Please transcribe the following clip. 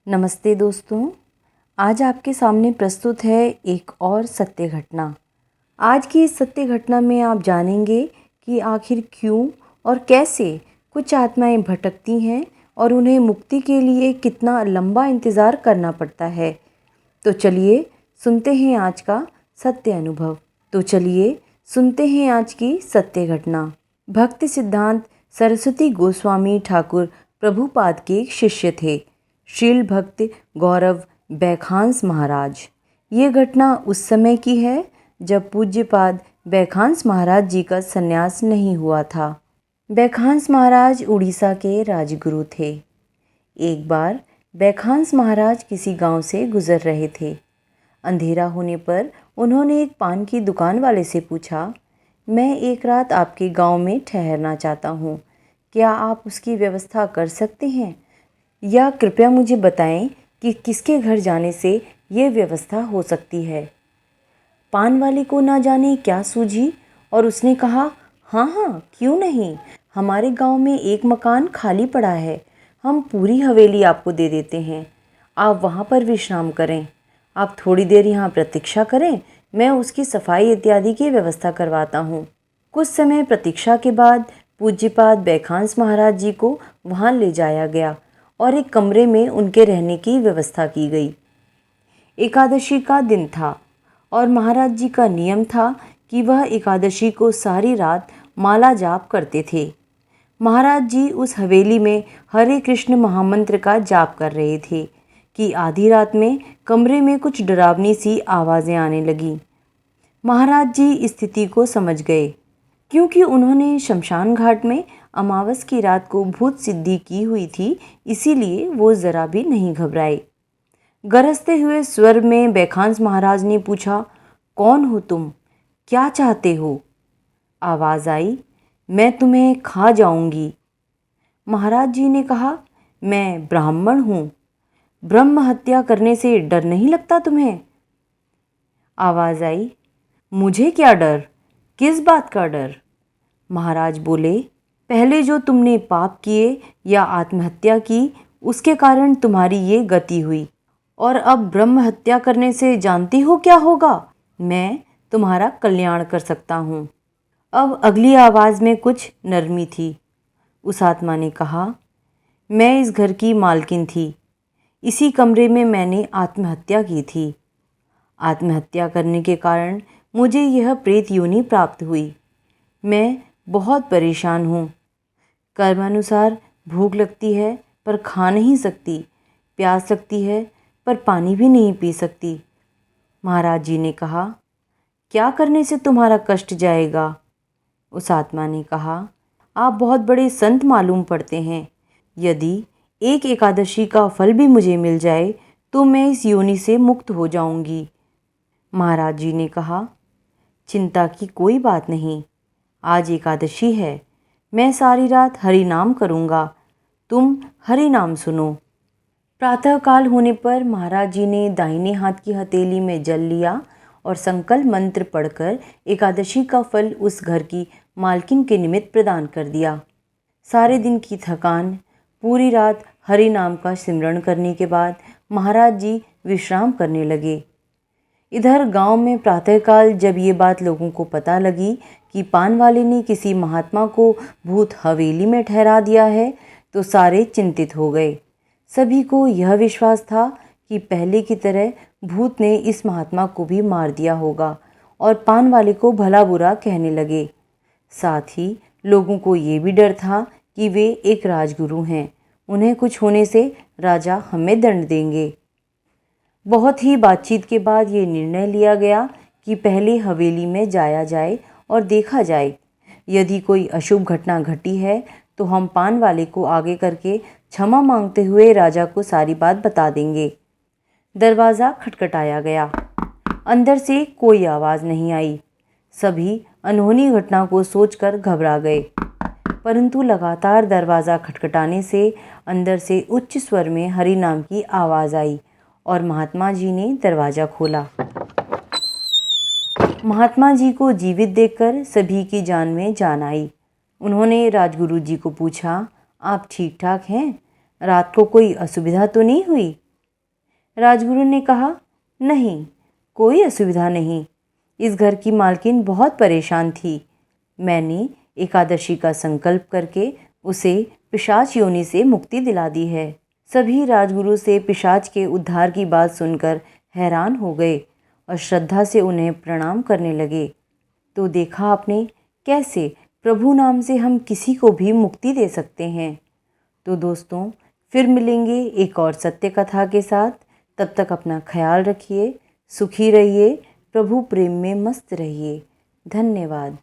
नमस्ते दोस्तों, आज आपके सामने प्रस्तुत है एक और सत्य घटना। आज की इस सत्य घटना में आप जानेंगे कि आखिर क्यों और कैसे कुछ आत्माएं भटकती हैं और उन्हें मुक्ति के लिए कितना लंबा इंतज़ार करना पड़ता है। तो चलिए सुनते हैं आज का सत्य अनुभव। तो चलिए सुनते हैं आज की सत्य घटना। भक्ति सिद्धांत सरस्वती गोस्वामी ठाकुर प्रभुपाद के एक शिष्य थे, शील भक्त गौरव बैखांस महाराज। ये घटना उस समय की है जब पूज्यपाद बैखांस महाराज जी का संन्यास नहीं हुआ था। बैखांस महाराज उड़ीसा के राजगुरु थे। एक बार बैखांस महाराज किसी गांव से गुजर रहे थे। अंधेरा होने पर उन्होंने एक पान की दुकान वाले से पूछा, मैं एक रात आपके गांव में ठहरना चाहता हूँ, क्या आप उसकी व्यवस्था कर सकते हैं? या कृपया मुझे बताएं कि किसके घर जाने से ये व्यवस्था हो सकती है। पान वाले को ना जाने क्या सूझी और उसने कहा, हाँ हाँ क्यों नहीं, हमारे गांव में एक मकान खाली पड़ा है, हम पूरी हवेली आपको दे देते हैं, आप वहाँ पर विश्राम करें। आप थोड़ी देर यहाँ प्रतीक्षा करें, मैं उसकी सफाई इत्यादि की व्यवस्था करवाता हूँ। कुछ समय प्रतीक्षा के बाद पूज्यपाद बैखांस महाराज जी को वहाँ ले जाया गया और एक कमरे में उनके रहने की व्यवस्था की गई। एकादशी का दिन था और महाराज जी का नियम था कि वह एकादशी को सारी रात माला जाप करते थे। महाराज जी उस हवेली में हरे कृष्ण महामंत्र का जाप कर रहे थे कि आधी रात में कमरे में कुछ डरावनी सी आवाज़ें आने लगीं। महाराज जी स्थिति को समझ गए, क्योंकि उन्होंने शमशान घाट में अमावस की रात को भूत सिद्धि की हुई थी, इसीलिए वो ज़रा भी नहीं घबराए। गरजते हुए स्वर में बैखांस महाराज ने पूछा, कौन हो तुम, क्या चाहते हो? आवाज़ आई, मैं तुम्हें खा जाऊंगी। महाराज जी ने कहा, मैं ब्राह्मण हूँ, ब्रह्म हत्या करने से डर नहीं लगता तुम्हें? आवाज़ आई, मुझे क्या डर, किस बात का डर? महाराज बोले, पहले जो तुमने पाप किए या आत्महत्या की, उसके कारण तुम्हारी ये गति हुई, और अब ब्रह्म हत्या करने से जानती हो क्या होगा? मैं तुम्हारा कल्याण कर सकता हूँ। अब अगली आवाज़ में कुछ नरमी थी। उस आत्मा ने कहा, मैं इस घर की मालकिन थी, इसी कमरे में मैंने आत्महत्या की थी। आत्महत्या करने के कारण मुझे यह प्रेत योनि प्राप्त हुई। मैं बहुत परेशान हूँ। कर्मानुसार भूख लगती है पर खा नहीं सकती, प्यास लगती है पर पानी भी नहीं पी सकती। महाराज जी ने कहा, क्या करने से तुम्हारा कष्ट जाएगा? उस आत्मा ने कहा, आप बहुत बड़े संत मालूम पड़ते हैं, यदि एक एकादशी का फल भी मुझे मिल जाए तो मैं इस योनि से मुक्त हो जाऊंगी। महाराज जी ने कहा, चिंता की कोई बात नहीं, आज एकादशी है, मैं सारी रात हरि नाम करूँगा, तुम हरि नाम सुनो। प्रातःकाल होने पर महाराज जी ने दाहिने हाथ की हथेली में जल लिया और संकल्प मंत्र पढ़कर एकादशी का फल उस घर की मालकिन के निमित्त प्रदान कर दिया। सारे दिन की थकान, पूरी रात हरि नाम का सिमरण करने के बाद महाराज जी विश्राम करने लगे। इधर गांव में प्रातःकाल जब ये बात लोगों को पता लगी कि पान वाले ने किसी महात्मा को भूत हवेली में ठहरा दिया है, तो सारे चिंतित हो गए। सभी को यह विश्वास था कि पहले की तरह भूत ने इस महात्मा को भी मार दिया होगा और पान वाले को भला बुरा कहने लगे। साथ ही लोगों को ये भी डर था कि वे एक राजगुरु हैं, उन्हें कुछ होने से राजा हमें दंड देंगे। बहुत ही बातचीत के बाद ये निर्णय लिया गया कि पहले हवेली में जाया जाए और देखा जाए, यदि कोई अशुभ घटना घटी है तो हम पान वाले को आगे करके क्षमा मांगते हुए राजा को सारी बात बता देंगे। दरवाज़ा खटखटाया गया। अंदर से कोई आवाज़ नहीं आई। सभी अनहोनी घटना को सोचकर घबरा गए, परंतु लगातार दरवाज़ा खटखटाने से अंदर से उच्च स्वर में हरि नाम की आवाज़ आई और महात्मा जी ने दरवाज़ा खोला। महात्मा जी को जीवित देखकर सभी की जान में जान आई। उन्होंने राजगुरु जी को पूछा, आप ठीक ठाक हैं? रात को कोई असुविधा तो नहीं हुई? राजगुरु ने कहा, नहीं, कोई असुविधा नहीं। इस घर की मालकिन बहुत परेशान थी। मैंने एकादशी का संकल्प करके उसे पिशाच योनि से मुक्ति दिला दी है। सभी राजगुरु से पिशाच के उद्धार की बात सुनकर हैरान हो गए और श्रद्धा से उन्हें प्रणाम करने लगे। तो देखा आपने कैसे प्रभु नाम से हम किसी को भी मुक्ति दे सकते हैं। तो दोस्तों, फिर मिलेंगे एक और सत्य कथा के साथ। तब तक अपना ख्याल रखिए, सुखी रहिए, प्रभु प्रेम में मस्त रहिए। धन्यवाद।